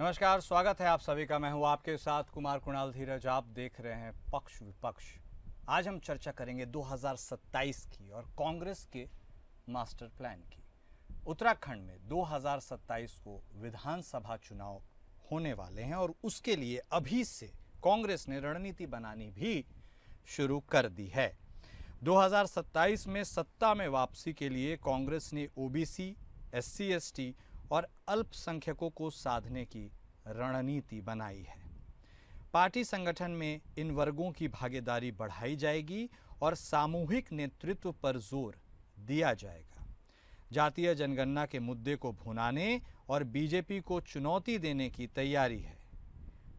नमस्कार, स्वागत है आप सभी का। मैं हूं आपके साथ कुमार कुणाल धीरज। आप देख रहे हैं पक्ष विपक्ष। आज हम चर्चा करेंगे 2027 की और कांग्रेस के मास्टर प्लान की। उत्तराखंड में 2027 को विधानसभा चुनाव होने वाले हैं और उसके लिए अभी से कांग्रेस ने रणनीति बनानी भी शुरू कर दी है। 2027 में सत्ता में वापसी के लिए कांग्रेस ने ओबीसी, एससी, एसटी और अल्पसंख्यकों को साधने की रणनीति बनाई है। पार्टी संगठन में इन वर्गों की भागीदारी बढ़ाई जाएगी और सामूहिक नेतृत्व पर जोर दिया जाएगा। जातीय जनगणना के मुद्दे को भुनाने और बीजेपी को चुनौती देने की तैयारी है।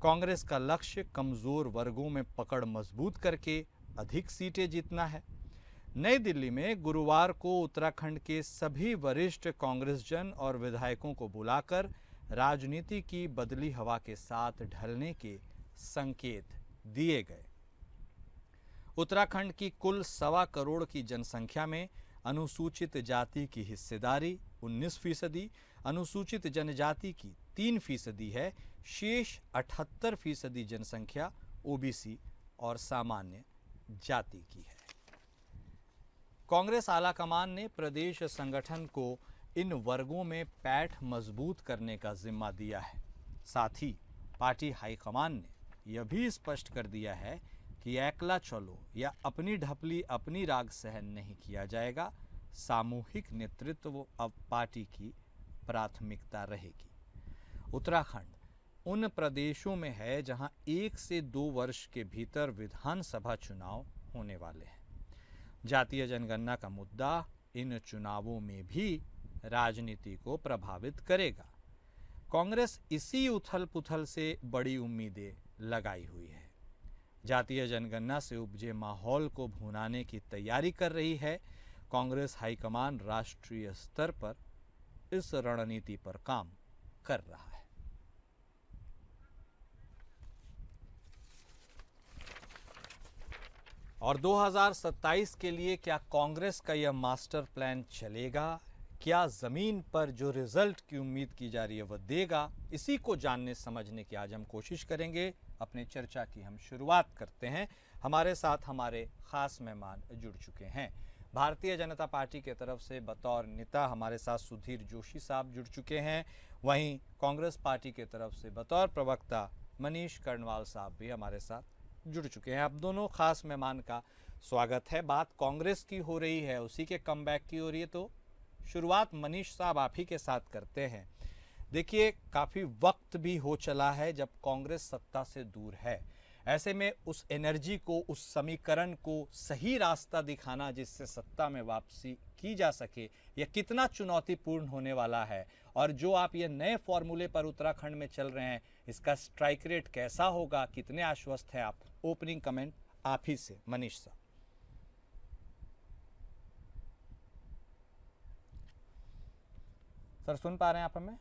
कांग्रेस का लक्ष्य कमजोर वर्गों में पकड़ मजबूत करके अधिक सीटें जीतना है। नई दिल्ली में गुरुवार को उत्तराखंड के सभी वरिष्ठ कांग्रेसजन और विधायकों को बुलाकर राजनीति की बदली हवा के साथ ढलने के संकेत दिए गए। उत्तराखंड की कुल 1.25 करोड़ की जनसंख्या में अनुसूचित जाति की हिस्सेदारी 19%, अनुसूचित जनजाति की 3% है। शेष 78% जनसंख्या ओबीसी और सामान्य जाति की है। कांग्रेस आलाकमान ने प्रदेश संगठन को इन वर्गों में पैठ मजबूत करने का जिम्मा दिया है। साथ ही पार्टी हाईकमान ने यह भी स्पष्ट कर दिया है कि एकला चलो या अपनी ढपली अपनी राग सहन नहीं किया जाएगा। सामूहिक नेतृत्व अब पार्टी की प्राथमिकता रहेगी। उत्तराखंड उन प्रदेशों में है जहां 1 से 2 वर्ष के भीतर विधानसभा चुनाव होने वाले हैं। जातीय जनगणना का मुद्दा इन चुनावों में भी राजनीति को प्रभावित करेगा। कांग्रेस इसी उथल पुथल से बड़ी उम्मीदें लगाई हुई है। जातीय जनगणना से उपजे माहौल को भुनाने की तैयारी कर रही है। कांग्रेस हाईकमान राष्ट्रीय स्तर पर इस रणनीति पर काम कर रहा है। और 2027 के लिए क्या कांग्रेस का यह मास्टर प्लान चलेगा? क्या जमीन पर जो रिजल्ट की उम्मीद की जा रही है वह देगा? इसी को जानने समझने की आज हम कोशिश करेंगे। अपने चर्चा की हम शुरुआत करते हैं। हमारे साथ हमारे खास मेहमान जुड़ चुके हैं। भारतीय जनता पार्टी के तरफ से बतौर नेता हमारे साथ सुधीर जोशी साहब जुड़ चुके हैं। वहीं कांग्रेस पार्टी के तरफ से बतौर प्रवक्ता मनीष कर्णवाल साहब भी हमारे साथ जुड़ चुके हैं। आप दोनों खास मेहमान का स्वागत है। बात कांग्रेस की हो रही है, उसी के कमबैक की हो रही है, तो शुरुआत मनीष साहब आप ही के साथ करते हैं। देखिए, काफ़ी वक्त भी हो चला है जब कांग्रेस सत्ता से दूर है। ऐसे में उस एनर्जी को, उस समीकरण को सही रास्ता दिखाना जिससे सत्ता में वापसी की जा सके, यह कितना चुनौतीपूर्ण होने वाला है। और जो आप ये नए फॉर्मूले पर उत्तराखंड में चल रहे हैं, इसका स्ट्राइक रेट कैसा होगा, कितने आश्वस्त हैं आप? ओपनिंग कमेंट आप ही से, मनीष साहब। सर सुन पा रहे हैं आप हमें?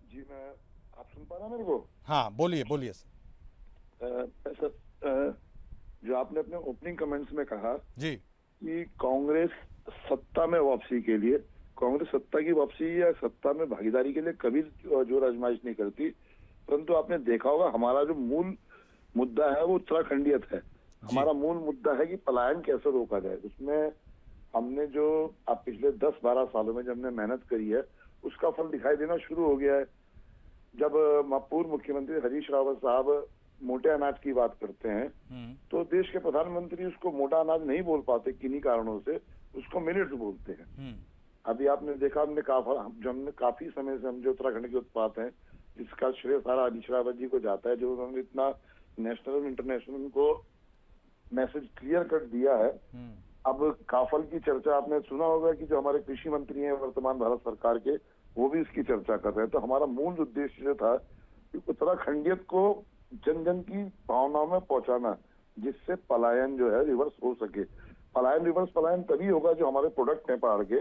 जी, आप सुन पा रहे हैं मेरे को? हाँ, बोलिए बोलिए सर। सर, जो आपने अपने ओपनिंग कमेंट्स में कहा जी कि कांग्रेस सत्ता में वापसी के लिए, कांग्रेस सत्ता की वापसी या सत्ता में भागीदारी के लिए कभी जोर आजमाइश नहीं करती, परंतु आपने देखा होगा हमारा जो मूल मुद्दा है वो उत्तराखंडियत है। हमारा मूल मुद्दा है कि पलायन कैसे रोका जाए। उसमें हमने जो अब पिछले 10-12 सालों में जो हमने मेहनत करी है उसका फल दिखाई देना शुरू हो गया है। जब पूर्व मुख्यमंत्री हरीश रावत साहब मोटे अनाज की बात करते हैं तो देश के प्रधानमंत्री उसको मोटा अनाज नहीं बोल पाते, किन्हीं कारणों से उसको मिलेट्स बोलते हैं। अभी आपने देखा, हमने काफी समय से हम जो उत्तराखंड के उत्पाद हैं जिसका श्रेय सारा हरीश रावत जी को जाता है, जो उन्होंने इतना नेशनल इंटरनेशनल को मैसेज क्लियर कर दिया है। अब काफल की चर्चा आपने सुना होगा कि जो हमारे कृषि मंत्री हैं वर्तमान भारत सरकार के, वो भी इसकी चर्चा कर रहे हैं। तो हमारा मूल उद्देश्य जो था कि उत्तराखंडियत को जन जन की भावनाओं में पहुंचाना, जिससे पलायन जो है रिवर्स हो सके। रिवर्स पलायन तभी होगा जो हमारे प्रोडक्ट हैं पहाड़ के,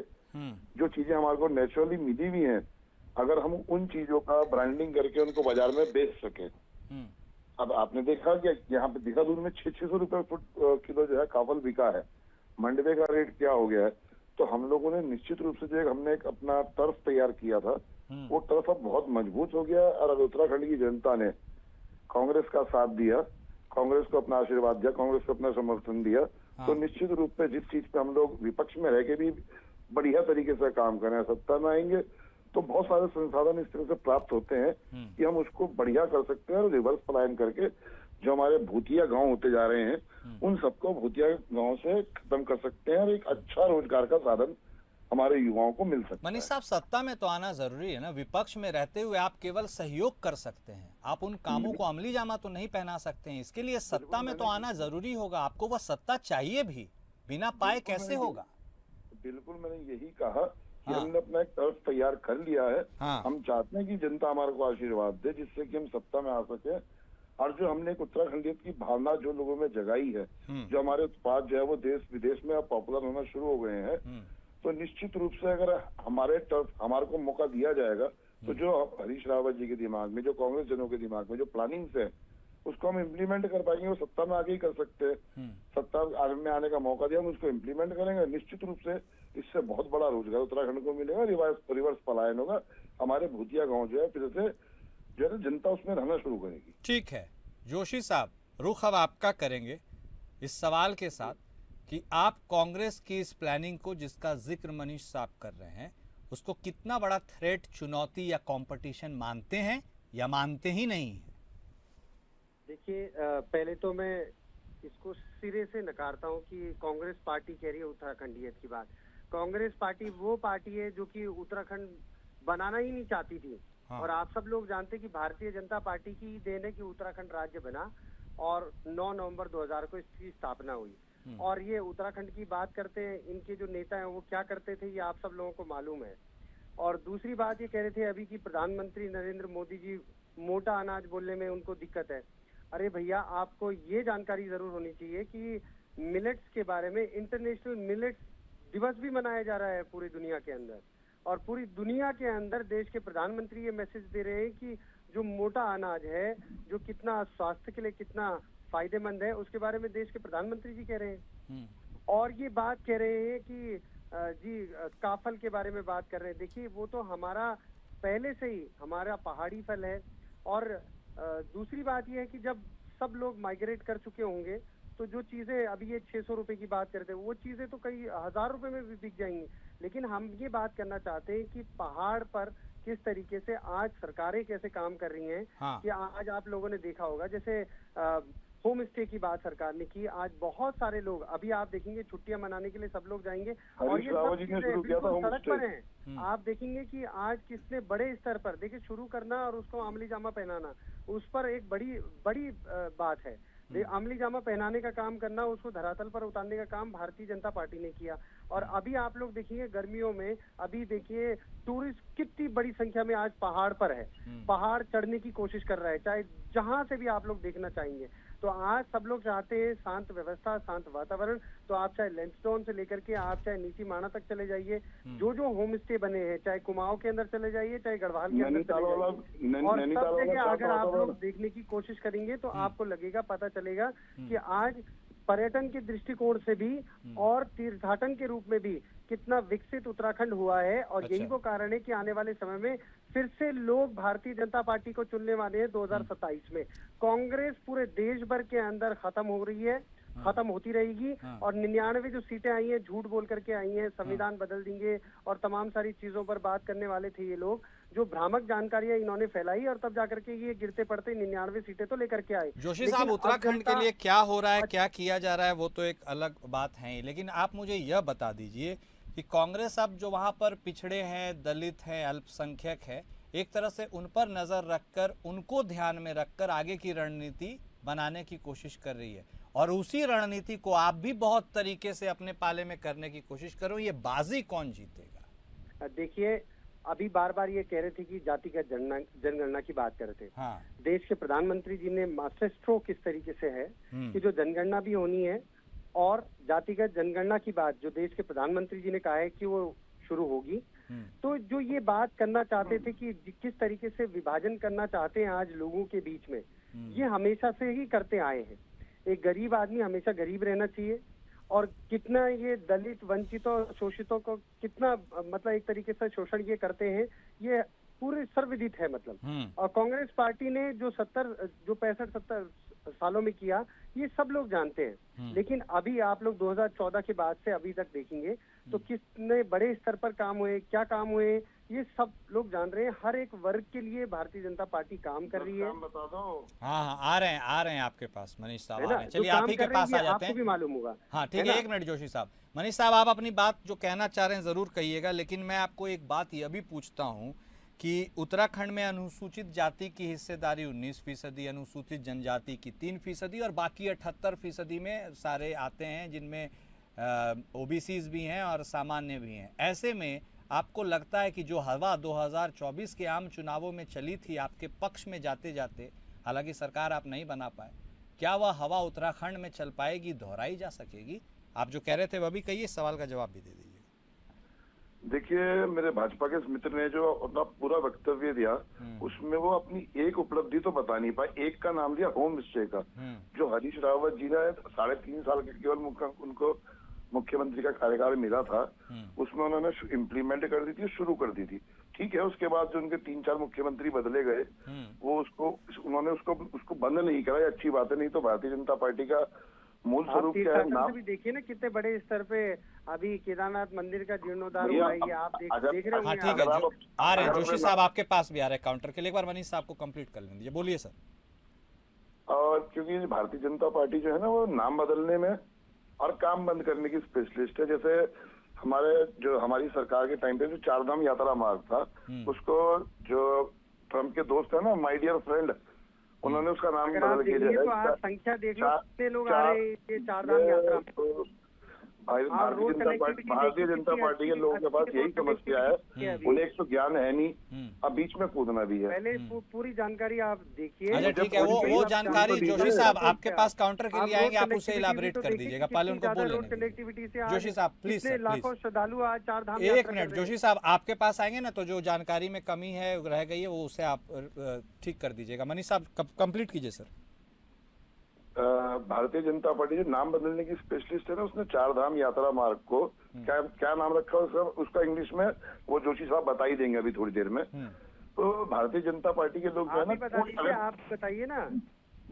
जो चीजें हमारे को नेचुरली मिली हुई हैं, अगर हम उन चीजों का ब्रांडिंग करके उनको बाजार में बेच सके। अब आपने देखा कि यहाँ पे देहरादून में 600 रुपए फुट किलो जो है काफल बिका है। मंडवे का रेट क्या हो गया है? तो हम लोगों ने निश्चित रूप से जो हमने एक अपना टर्फ तैयार किया था वो टर्फ अब बहुत मजबूत हो गया और अब उत्तराखंड की जनता ने कांग्रेस का साथ दिया, कांग्रेस को अपना आशीर्वाद दिया, कांग्रेस को अपना समर्थन दिया। तो निश्चित रूप से जिस चीज पे हम लोग विपक्ष में रह के भी बढ़िया तरीके से काम कर रहे हैं, सत्ता में आएंगे तो बहुत सारे संसाधन इस तरह से प्राप्त होते हैं कि हम उसको बढ़िया कर सकते हैं और रिवर्स पलायन करके जो हमारे भूतिया गांव होते जा रहे हैं उन सबको भूतिया गांव से खत्म कर सकते हैं और एक अच्छा रोजगार का साधन हमारे युवाओं को मिल सकता है। मनीष साहब, सत्ता में तो आना जरूरी है ना। विपक्ष में रहते हुए आप केवल सहयोग कर सकते हैं, आप उन कामों को अमली जामा तो नहीं पहना सकते हैं। इसके लिए सत्ता में तो आना जरूरी होगा, आपको वह सत्ता चाहिए भी, बिना पाए कैसे होगा? बिल्कुल, मैंने यही कहा कि हमने अपना एक टर्फ तैयार कर लिया है। हम चाहते हैं कि जनता हमारे को आशीर्वाद दे जिससे कि हम सत्ता में आ सके। और जो हमने एक उत्तराखंडियत की भावना जो लोगों में जगाई है, जो हमारे उत्पाद जो है वो देश विदेश में अब पॉपुलर होना शुरू हो गए हैं, तो निश्चित रूप से अगर हमारे को मौका दिया जाएगा तो जो हरीश रावत जी के दिमाग में, जो कांग्रेस जनों के दिमाग में जो प्लानिंग्स है उसको हम इम्प्लीमेंट कर पाएंगे। वो सत्ता में आगे ही कर सकते हैं। सत्ता में आने का मौका दिया, हम उसको इम्प्लीमेंट करेंगे। निश्चित रूप से इससे बहुत बड़ा रोजगार उत्तराखंड को मिलेगा, रिवर्स पलायन होगा, हमारे भूतिया गाँव जो है फिर से जो है जनता उसमें रहना शुरू करेगी। ठीक है जोशी साहब, रुख अब आपका करेंगे इस सवाल के साथ कि आप कांग्रेस की इस प्लानिंग को, जिसका जिक्र मनीष साहब कर रहे हैं, उसको कितना बड़ा थ्रेट, चुनौती या कंपटीशन मानते हैं या मानते ही नहीं है? देखिए, पहले तो मैं इसको सिरे से नकारता हूं कि कांग्रेस पार्टी कह रही है उत्तराखंडियत की बात। कांग्रेस पार्टी वो पार्टी है जो कि उत्तराखंड बनाना ही नहीं चाहती थी। और आप सब लोग जानते हैं कि भारतीय जनता पार्टी की देन है कि उत्तराखंड राज्य बना और 9 नवंबर 2000 को इसकी स्थापना हुई। और ये उत्तराखंड की बात करते हैं, इनके जो नेता हैं वो क्या करते थे ये आप सब लोगों को मालूम है। और दूसरी बात ये कह रहे थे अभी कि प्रधानमंत्री नरेंद्र मोदी जी मोटा अनाज बोलने में उनको दिक्कत है। अरे भैया, आपको ये जानकारी जरूर होनी चाहिए कि मिलेट्स के बारे में इंटरनेशनल मिलेट्स दिवस भी मनाया जा रहा है पूरी दुनिया के अंदर। और पूरी दुनिया के अंदर देश के प्रधानमंत्री ये मैसेज दे रहे हैं कि जो मोटा अनाज है, जो कितना स्वास्थ्य के लिए कितना फायदेमंद है, उसके बारे में देश के प्रधानमंत्री जी कह रहे हैं। और ये बात कह रहे हैं कि काफल के बारे में बात कर रहे हैं। देखिए, वो तो हमारा पहले से ही हमारा पहाड़ी फल है। और दूसरी बात यह है कि जब सब लोग माइग्रेट कर चुके होंगे तो जो चीजें अभी ये 600 रुपए की बात करते हैं वो चीजें तो कई 1000 रुपए में भी बिक जाएंगी। लेकिन हम ये बात करना चाहते हैं कि पहाड़ पर किस तरीके से आज सरकारें कैसे काम कर रही हैं। कि आज आप लोगों ने देखा होगा, जैसे होम स्टे की बात सरकार ने की। आज बहुत सारे लोग, अभी आप देखेंगे छुट्टियां मनाने के लिए सब लोग जाएंगे और ये सब चीजें बिल्कुल सड़क पर हैं। आप देखेंगे कि आज किसने बड़े स्तर पर, देखिए, शुरू करना और उसको अमली जामा पहनाना, उस पर एक बड़ी बात है। अमली जामा पहनाने का काम करना, उसको धरातल पर उतारने का काम भारतीय जनता पार्टी ने किया। और अभी आप लोग देखेंगे गर्मियों में, अभी देखिए टूरिस्ट कितनी बड़ी संख्या में आज पहाड़ पर है, पहाड़ चढ़ने की कोशिश कर रहा है, चाहे जहां से भी आप लोग देखना चाहेंगे। तो आज सब लोग चाहते हैं शांत व्यवस्था, शांत वातावरण। तो आप चाहे लैंडस्टोन से लेकर के आप चाहे नीची माना तक चले जाइए, जो होम स्टे बने हैं, चाहे कुमाऊं के अंदर चले जाइए, चाहे गढ़वाल के अंदर चले जाइए, और सब जगह अगर आप लोग देखने की कोशिश करेंगे तो आपको लगेगा, पता चलेगा कि आज पर्यटन के दृष्टिकोण से भी और तीर्थाटन के रूप में भी कितना विकसित उत्तराखंड हुआ है। और यही वो कारण है कि आने वाले समय में फिर से लोग भारतीय जनता पार्टी को चुनने वाले हैं 2027 में। कांग्रेस पूरे देश भर के अंदर खत्म हो रही है, खत्म होती रहेगी। और 99 जो सीटें आई हैं झूठ बोल करके आई हैं, संविधान बदल देंगे और तमाम सारी चीजों पर बात करने वाले थे ये लोग, जो भ्रामक जानकारियां इन्होंने फैलाई और तब जाकर के ये गिरते पड़ते 99 सीटें तो लेकर के आए। जोशी साहब, उत्तराखंड के लिए क्या हो रहा है, क्या किया जा रहा है, वो तो एक अलग बात है। लेकिन आप मुझे यह बता दीजिए कि कांग्रेस अब जो वहां पर पिछड़े हैं, दलित हैं, अल्पसंख्यक है, एक तरह से उन पर नजर रखकर, उनको ध्यान में रखकर आगे की रणनीति बनाने की कोशिश कर रही है। और उसी रणनीति को आप भी बहुत तरीके से अपने पाले में करने की कोशिश करो। ये बाजी कौन जीतेगा? देखिए, अभी बार बार ये कह रहे थे कि जातिगत जनगणना की बात कर रहे थे। देश के प्रधानमंत्री जी ने मास्टर स्ट्रोक इस तरीके से है कि जो जनगणना भी होनी है और जातिगत जनगणना की बात जो देश के प्रधानमंत्री जी ने कहा है कि वो शुरू होगी। तो जो ये बात करना चाहते थे कि किस तरीके से विभाजन करना चाहते हैं आज लोगों के बीच में, ये हमेशा से ही करते आए हैं। एक गरीब आदमी हमेशा गरीब रहना चाहिए और कितना ये दलित, वंचितों, शोषितों को कितना मतलब एक तरीके से शोषण ये करते हैं, ये पूरे सर्वविदित है मतलब। और कांग्रेस पार्टी ने जो 65-70 सालों में किया, ये सब लोग जानते हैं। लेकिन अभी आप लोग 2014 के बाद से अभी तक देखेंगे तो कितने बड़े स्तर पर काम हुए, क्या काम हुए, ये सब लोग जान रहे हैं। हर एक वर्ग के लिए भारतीय जनता पार्टी काम कर रही है। बता दो। हाँ, आ रहे हैं आपके पास मनीष साहब, है आ ना? रहे हैं। जो चलिए काम आप ही कर के रहे हैं, पास आ ये जाते आपको भी हैं। मालूम होगा। हाँ ठीक है है, ना? 1 मिनट जोशी साहब। मनीष साहब, आप अपनी बात जो कहना चाह रहे हैं जरूर कहिएगा, लेकिन मैं आपको एक बात यह भी पूछता हूँ कि उत्तराखंड में अनुसूचित जाति की हिस्सेदारी 19%, अनुसूचित जनजाति की 3% और बाकी 78% में सारे आते हैं, जिनमें ओबीसीज भी हैं और सामान्य भी हैं। ऐसे में आपको लगता है कि जो हवा 2024 के आम चुनावों में चली थी आपके पक्ष में जाते जाते, हालांकि सरकार आप नहीं बना पाए, क्या वह हवा उत्तराखंड में चल पाएगी, दोहराई जा सकेगी? आप जो कह रहे थे वह भी कहिए, सवाल का जवाब भी दे दीजिए। देखिए, मेरे भाजपा के मित्र ने जो अपना पूरा वक्तव्य दिया, उसमें वो अपनी एक उपलब्धि तो बता नहीं पाए। एक का नाम लिया होम स्टे का, जो हरीश रावत जी ने 3.5 साल के केवल उनको मुख्यमंत्री का कार्यकाल मिला था, उसमें उन्होंने इम्प्लीमेंट कर दी थी, शुरू कर दी थी। ठीक है, उसके बाद जो उनके 3-4 मुख्यमंत्री बदले गए, वो उन्होंने उसको बंद नहीं करा। ये अच्छी बात है। नहीं तो भारतीय जनता पार्टी का मूल स्वरूप क्या है? नाम भी देखिए ना, कितने बड़े स्तर पे अभी केदारनाथ मंदिर का जीर्णोद्धार हुआ है, ये आप देख रहे हाँ होंगे। ठीक है, आ रहे हैं जोशी साहब, आपके पास भी आ रहे हैं काउंटर के लिए। एक बार मनीष साहब को कंप्लीट कर लेने दीजिए, बोलिए सर। और क्योंकि भारतीय जनता पार्टी जो है ना, वो नाम बदलने में और काम बंद करने की स्पेशलिस्ट है। जैसे हमारी सरकार के टाइम पे जो 4 धाम यात्रा मार्ग था, उसको जो ट्रम्प के दोस्त है ना, माय डियर फ्रेंड, उन्होंने उसका नाम बदल के दिया। तो आज संख्या देख लो, कितने लोग आ रहे हैं ये 4 धाम यात्रा में। भारतीय जनता पार्टी के लोगों के पास यही समस्या है, उन्हें एक तो ज्ञान है नहीं, अब बीच में कूदना भी है। पहले पूरी जानकारी आप देखिए। अच्छा ठीक है, वो जानकारी जोशी साहब आपके पास काउंटर के लिए आएंगे, आप उसे इलाबोरेट कर दीजिएगा, पहले उनको बोल लेने दीजिए। जोशी साहब प्लीज, लाखों श्रद्धालु आज 4 धाम। 1 मिनट जोशी साहब, आपके पास आएंगे ना, तो जो जानकारी में कमी है रह गई है वो उसे आप ठीक कर दीजिएगा। मनीष साहब कंप्लीट कीजिए सर। भारतीय जनता पार्टी जो नाम बदलने की स्पेशलिस्ट है ना, उसने 4 धाम यात्रा मार्ग को क्या नाम रखा उसका इंग्लिश में वो जोशी साहब बता ही देंगे अभी थोड़ी देर में। तो भारतीय जनता पार्टी के लोग जो है ना, आप बताइए ना।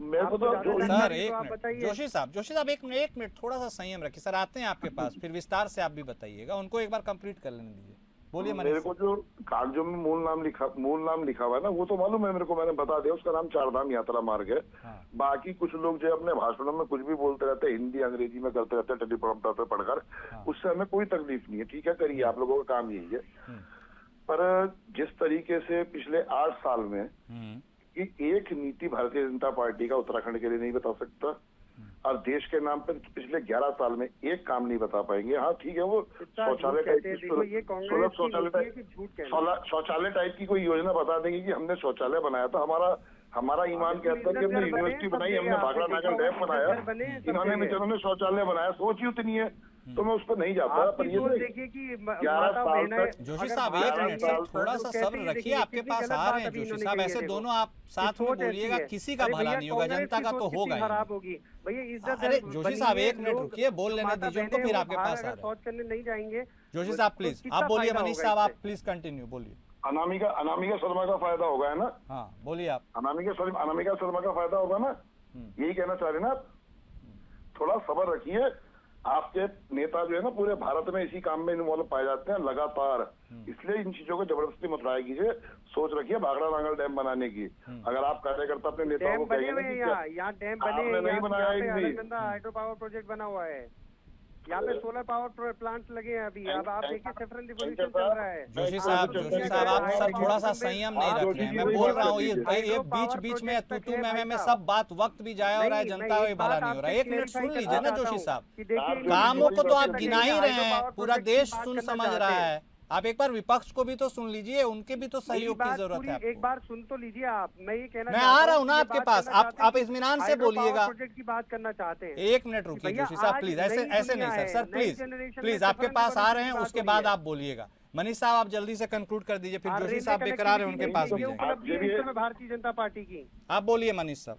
मेरे को तो सर जोशी साहब 1 मिनट थोड़ा सा संयम रखिए सर, आते हैं आपके पास, फिर विस्तार से आप भी बताइएगा। उनको एक बार कंप्लीट कर लेने दीजिए, बोलिए। मेरे को जो कागजों में मूल नाम लिखा हुआ है ना, वो तो मालूम है मेरे को, मैंने बता दिया। उसका नाम 4 धाम यात्रा मार्ग है। बाकी कुछ लोग जो अपने भाषणों में कुछ भी बोलते रहते हैं, हिंदी अंग्रेजी में करते रहते हैं, टेलीप्रॉम्प्टर पे पढ़कर, उससे हमें कोई तकलीफ नहीं है। ठीक है, करिए, आप लोगों का काम यही है। पर जिस तरीके से पिछले 8 साल में एक नीति भारतीय जनता पार्टी का उत्तराखंड के लिए नहीं बता सकता, और देश के नाम पर पिछले 11 साल में एक काम नहीं बता पाएंगे। हाँ ठीक है, वो शौचालय टाइप की कोई योजना बता देंगे कि हमने शौचालय बनाया था। हमारा ईमान कहता है कि हमने यूनिवर्सिटी बनाई, हमने भाखड़ा नागल डैम बनाया, इन्होंने बेचारों ने शौचालय बनाया। सोच ही उतनी है, तो मैं उस पर नहीं जाता। पर ये देखिए कि 11 साल तक जोशी साहब 1 मिनट सर, थोड़ा सा सब्र रखिए, आपके पास आ रहे हैं जोशी साहब। ऐसे दोनों आप साथ में बोलिएगा, किसी का भला नहीं होगा, जनता का तो होगा खराब होगी भैया। अरे जोशी साहब 1 मिनट रुकिए, बोल लेने दीजिए उनको, फिर आपके पास आ रहे हैं। शौच करने नहीं जाएंगे जोशी साहब प्लीज आप बोलिए। मनीष साहब आप प्लीज कंटिन्यू बोलिए। अनामिका शर्मा का फायदा होगा, है ना? हाँ बोलिए आप। अनामिका शर्मा का फायदा होगा ना, यही कहना चाह रहे ना आप? थोड़ा सब्र रखिए। आपके नेता जो है ना, पूरे भारत में इसी काम में इन्वॉल्व पाए जाते हैं लगातार, इसलिए इन चीजों को जबरदस्ती मत लाया कीजिए। सोच रखिए भाखड़ा नागल डैम बनाने की। अगर आप कार्यकर्ता अपने नेताओं को कहेंगे, यहाँ डैम बने, नहीं बनाया, हाइड्रो पावर प्रोजेक्ट बना हुआ है, यहाँ पे सोलर पावर प्लांट लगे हैं अभी। अब आप देखिए सेफ्रन रिवोल्यूशन चल रहा है। जोशी साहब आप सर थोड़ा सा संयम नहीं रख रहे हैं, मैं बोल रहा हूँ। ये बीच में तू में सब बात वक्त भी जाया हो रहा है, जनता को भला नहीं हो रहा है। 1 मिनट सुन लीजिए ना जोशी साहब, कामों को तो आप गिना ही रहे हैं, पूरा देश सुन समझ रहा है। आप एक बार विपक्ष को भी तो सुन लीजिए, उनके भी तो सहयोग की जरूरत है आपको। एक बार सुन तो लीजिए आप। मैं ये कहना, मैं आ रहा हूँ ना आपके पास, आप इत्मीनान से बोलिएगा। प्रोजेक्ट की बात करना चाहते हैं। 1 मिनट रुकिए जोशी साहब प्लीज, ऐसे नहीं सर प्लीज आपके पास आ रहे हैं, उसके बाद आप बोलिएगा। मनीष साहब आप जल्दी से कंक्लूड कर दीजिए, फिर जोशी साहब बेकरार है, उनके पास भी भारतीय जनता पार्टी की। आप बोलिए मनीष साहब।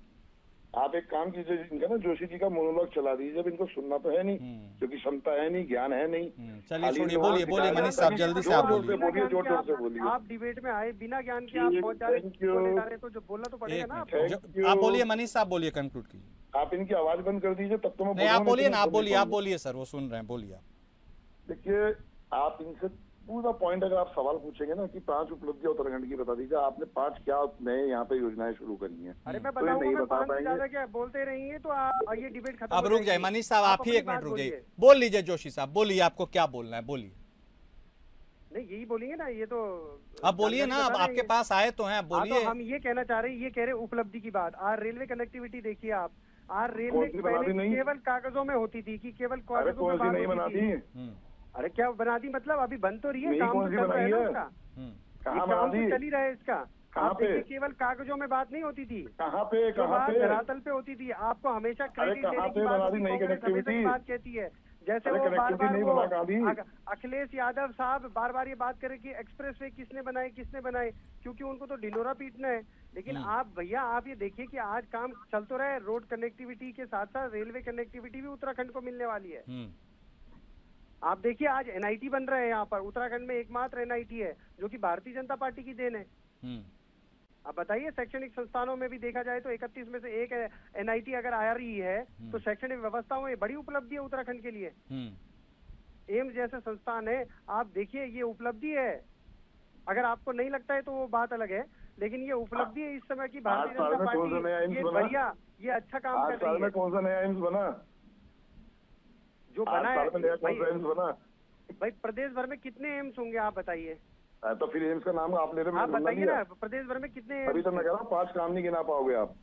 आप एक काम कीजिए, इनका ना जोशी जी का मोनोलॉग चला दीजिए, जब इनको सुनना तो है नहीं, क्योंकि क्षमता है नहीं, ज्ञान है नहीं। चलिए खाली छोड़िए, इनको बोलिए वहाँ बोलिए सिखाया मनीष जाता है। साहब, जल्दी से आप जोर-जोर बोलिए। बोलिए, जोर-जोर से बोलिए। आप डिबेट में आए बिना ज्ञान के आप पहुंच जा रहे Thank you. बोलने जा रहे हैं, तो जो बोलना तो पड़ेगा एक ना मिनट, आपको। Thank you. आप बोलिए मनीष साहब, बोलिए, कंक्लूड कीजिए। आप इनकी आवाज बंद कर दीजिए, तब तो मैं नहीं, आप बोलूंगा, बोलिए नहीं ना, तो आप मैं बोलिए, आप बोलूंगा। बोलिए सर, वो सुन रहे हैं, बोलिए आप। देखिए, आप इनसे पूरा पॉइंट अगर आप सवाल पूछेंगे ना कि 5 उपलब्धियां उत्तराखंड की बता दीजिए, आपने 5 क्या नए यहाँ पे योजनाएं शुरू करी हैं, अरे मैं तो ये बताऊंगा, नहीं मैं बता 5 से पाएंगे। ज्यादा क्या बोलते रहेंगे तो आप ये डिबेट खत्म अब हो रुक जाए जाएगी। मनीष साहब, आप ही अपनी एक मिनट बात रुक जाइए, बोलिए। बोल लीजिए जोशी साहब, बोलिए, आपको क्या बोलना है, बोलिए। नहीं यही बोलेंगे ना, ये तो अब बोलिए ना, अब जानकारी बता आपके देंगे। पास आए तो हैं, हाँ, बोलिए। तो हम ये कहना चाह रहे हैं, ये कह रहे हैं उपलब्धि की बात। आज रेलवे कनेक्टिविटी देखिए आप, आज रेलवे कौन सी बना दी नहीं? केवल कागजों में होती थी, कि केवल अरे कागजों कौन में सी बात नहीं होती बना थी। दी? अरे क्या बना दी, मतलब अभी बन तो रही है, नहीं, काम कौन तो सी चल रहा है बनाई ना है? उसका। कहाँ ये बना काम दी? तो चल ही रहा है इसका। कहाँ आप पे? देखिए, केवल कागजों में बात नहीं होती थी, कहाँ पे, जो कहाँ बात पे? धरातल पे होती थी। आपको हमेशा क्रेडिट कहाँ लेने की पे बात बना दी होती नई है, कांग्रेस हमेशा कनेक्टिविटी? की बात कहती है। जैसे अरे वो बार कनेक्टिविटी बार नहीं वो बना, कहाँ दी? अखिलेश यादव साहब बार बार ये बात करे कि एक्सप्रेसवे किसने बनाए, किसने बनाए, क्योंकि उनको तो ढिंडोरा पीटना है। लेकिन आप भैया, आप ये देखिए कि आज काम चल तो रहा है, रोड कनेक्टिविटी के साथ साथ रेलवे कनेक्टिविटी भी उत्तराखंड को मिलने वाली है। आप देखिए, आज एनआईटी बन रहा है यहाँ पर, उत्तराखंड में एकमात्र एनआईटी है, जो कि भारतीय जनता पार्टी की देन है। अब बताइए, शैक्षणिक संस्थानों में भी देखा जाए तो 31 में से एक एनआईटी अगर आ रही है, तो शैक्षणिक व्यवस्था में बड़ी उपलब्धि है उत्तराखंड के लिए। एम्स जैसे संस्थान है, आप देखिए, ये उपलब्धि है। अगर आपको नहीं लगता है तो वो बात अलग है, लेकिन ये उपलब्धि है इस समय की भारतीय 8 साल जनता में कौन सा नया पार्टी एम्स ये बना? बढ़िया, ये अच्छा काम 8 कर साल रही में है। कौन सा नया एम्स बना? जो 8 बना साल में नया है कौन सा एम्स बना? भाई, प्रदेश भर में कितने एम्स होंगे आप बताइए। तो फिर एम्स का नाम आप ले रहे हो, आप मैंने सुनना बताइए दिया। ना, प्रदेश भर में कितने अभी तो मैं कह रहा हूँ 5 काम नहीं गिना पाओगे आप।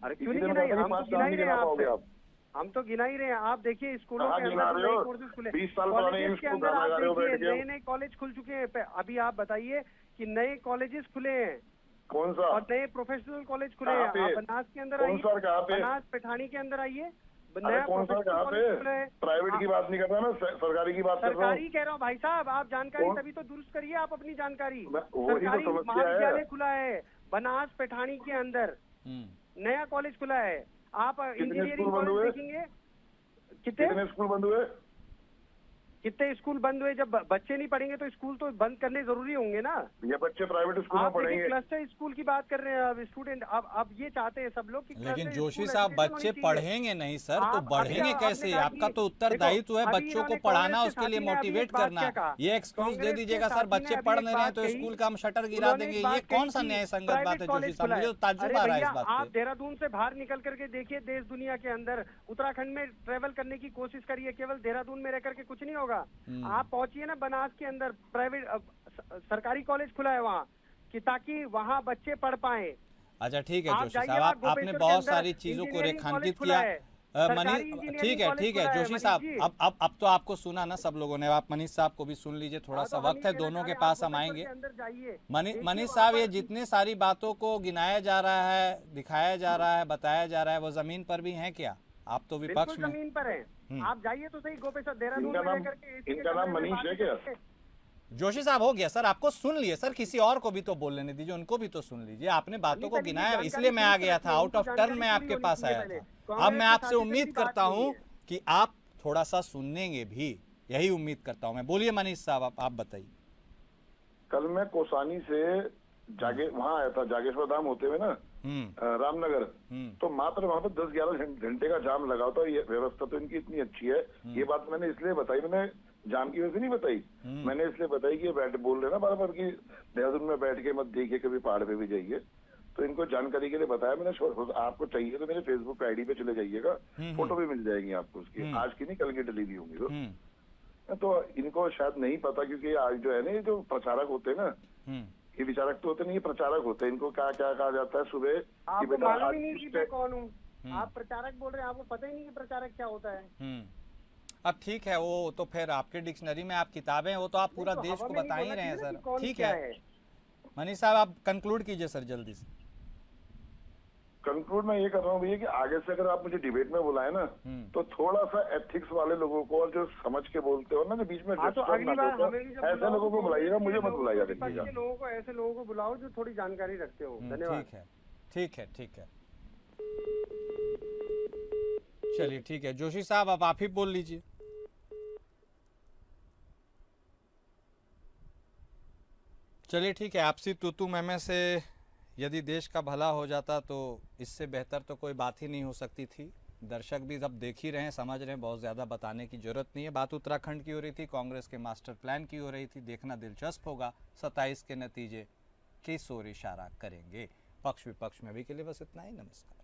अरे क्यों इसीलिए नहीं मैं गिनाई, कहता हूँ हम तो 5 काम गिना ही नहीं रहे गिना हैं पाओगे आपसे। आप। हम तो गिना ही रहे हैं। आप देखिए, स्कूलों कहाँ के गिना अंदर रहे हो? नए कोर्सेज खुले, 20 साल पुराने कॉलेजेस एम्स के को अंदर गाना आप गा रहे हो देखिए, बैठ के। नए नए कॉलेज खुल चुके हैं। अभी आप बताइए कि नए कॉलेजेस खुले हैं कौन सा? और नए प्रोफेशनल कॉलेज खुले कहाँ हैं। पे? आप बनास के अंदर कौन आइए, सा, कहाँ पे? बनास पैठानी के अंदर आइए, अरे नया कौन सा, प्रोफेशनल कहाँ कॉलेज पे? खुला है। प्राइवेट की बात नहीं कर रहा मैं, सरकारी की बात कर रहा हूँ। सरकारी कह रहा हूँ भाई साहब, आप जानकारी कौन? तभी तो दुरुस्त करिए आप अपनी जानकारी। वही तो सरकारी समस्या महाविद्यालय है। खुला है बनास पैठानी के अंदर, नया कॉलेज खुला है। आप इंजीनियरिंग स्कूल बंद कॉलेज हुए? देखेंगे, कितने स्कूल बंद हुए? कितने स्कूल बंद हुए। जब बच्चे नहीं पढ़ेंगे तो स्कूल तो बंद करने जरूरी होंगे ना। ये बच्चे प्राइवेट स्कूल में आप देखिए, पढ़ेंगे। क्लस्टर स्कूल की बात कर रहे हैं अब स्टूडेंट। अब ये चाहते हैं सब लोग कि लेकिन cluster जोशी school साहब, education बच्चे होनी चाहिए। पढ़ेंगे नहीं सर, तो आप बढ़ेंगे अभी कैसे? आपने कहा आपका कि तो उत्तरदायित्व है देखो, बच्चों को अभी पढ़ाना, कांग्रेस उसके के लिए साथी ने अभी मोटिवेट एक बात करना। क्या कहा? ये एक्सक्यूज दे कांग्रेस के दीजिएगा सर, साथी ने बच्चे अभी पढ़ एक नहीं रहे हैं बात तो कही, स्कूल का हम शटर गिरा उन्होंने देंगे। एक ये बात कौन कही सा कि न्याय संगत प्राइवेट बात है जोशी कॉलेज साहब? खुला मुझे है। तो ताज्जुब अरे आ रहा है भैया, इस बात आप पे। देहरादून से बाहर निकल करके देखिए, देश दुनिया के अंदर उत्तराखंड में ट्रेवल करने की कोशिश करिए। केवल देहरादून में रह करके कुछ नहीं होगा। आप पहुंचिए ना बनास के अंदर, प्राइवेट सरकारी कॉलेज खुला है वहाँ, कि ताकि वहाँ बच्चे पढ़ पाए। अच्छा ठीक है आप जोशी जाइए साहब, वहाँ आपने गोपेश्वर के बहुत अंदर सारी चीजों को इंजीनियरिंग रेखांकित कॉलेज किया। खुला है, सरकारी इंजीनियरिंग ठीक है कॉलेज ठीक है खुला है, जोशी मनीष साहब, जी। अब तो आपको सुना ना सब लोगों ने। आप मनीष साहब को भी सुन लीजिए, थोड़ा हाँ, सा तो हम वक्त ये है, कहना दोनों चाह के रहे हैं, पास आप हम गोपेश्वर आएंगे। के अंदर जाइए, मनीष देखिए मनीष वहाँ साहब, पर ये जितने सारी बातों को गिनाया जा रहा है, दिखाया जा रहा है, बताया जा रहा है, वो जमीन पर भी है क्या? आप तो विपक्ष बिल्कुल में। जमीन पर है। आप जाइए तो सही गोपेश्वर, देहरादून इनका में नाम- रह करके AC के इनका नाम कमरे में मनीष है बातें क्या? करके। जोशी साहब हो गया सर, आपको सुन लिए सर, किसी और को भी तो बोल लेने दीजिए, उनको भी तो सुन लीजिए। आपने बातों को चलिए, गिनाया, जानकारी इसलिए मैं आ पूरी गया करनी था, है, आउट उनको ऑफ टर्न जानकारी मैं पूरी आपके होनी पास चाहिए आया पहले। था। अब कांग्रेस मैं के आपसे साथी से उम्मीद मेरी बात करता नहीं हूँ है। कि आप थोड़ा सा सुनेंगे भी, यही उम्मीद करता हूँ मैं। बोलिए मनीष साहब, आप बताइए। कल मैं कोसानी से वहाँ आया था, जागेश्वर धाम होते हुए ना रामनगर, तो मात्र वहाँ पे 10-11 घंटे का जाम लगा होता है। ये व्यवस्था तो इनकी इतनी अच्छी है। ये बात मैंने इसलिए बताई, मैंने जाम की वजह से नहीं बताई, मैंने इसलिए बताई कि ये बैठ बोल रहे ना बार बार कि देहरादून में बैठ के मत देखिए, कभी पहाड़ पे भी जाइए। तो इनको जानकारी के लिए बताया मैंने। आपको चाहिए तो मेरे फेसबुक आईडी पे चले जाइएगा, फोटो भी मिल जाएगी आपको उसकी। आज की नहीं, कल की डली हुई होंगी। तो इनको शायद नहीं पता, क्योंकि आज जो है ना, ये जो प्रचारक होते हैं ना, ये विचारक तो होते नहीं, ये प्रचारक होते हैं। इनको क्या क्या कहा जाता है सुबह कि आपको बेटा मालूम आज ही नहीं कि मैं कौन हूँ। आप प्रचारक बोल रहे हैं, आपको पता ही नहीं कि प्रचारक क्या होता है। अब ठीक है, वो तो फिर आपके डिक्शनरी में, आप किताबें, वो तो आप पूरा तो देश हवा को में बता नहीं ही बोलना रहे हैं चाहिए ना कि सर। कौन ठीक क्या है मनीष साहब, आप कंक्लूड कीजिए सर जल्दी से। कंक्लूड मैं ये कर रहा हूँ भैया कि आगे से अगर आप मुझे डिबेट में बुलाए ना, तो थोड़ा सा एथिक्स वाले लोगों को, और जो समझ के बोलते हो ना, जो बीच में हाँ, तो disturb अगली ना बार करो, हमें भी जब ऐसे बुलाओ लोगों को तो बुलाइएगा, मुझे मत बुलाइएगा। विपक्ष के लोगों को, ऐसे लोगों को बुलाओ जो थोड़ी जानकारी रखते हो। धन्यवाद। ठीक है ठीक है ठीक है। चलिए ठीक है, जोशी साहब अब आप ही बोल लीजिए। चलिए ठीक है, आपसी तू मैं से यदि देश का भला हो जाता तो इससे बेहतर तो कोई बात ही नहीं हो सकती थी। दर्शक भी अब देख ही रहे हैं, समझ रहे हैं, बहुत ज़्यादा बताने की जरूरत नहीं है। बात उत्तराखंड की हो रही थी, कांग्रेस के मास्टर प्लान की हो रही थी। देखना दिलचस्प होगा 27 के नतीजे किस ओर इशारा करेंगे। पक्ष विपक्ष में अभी के लिए बस इतना ही। नमस्कार।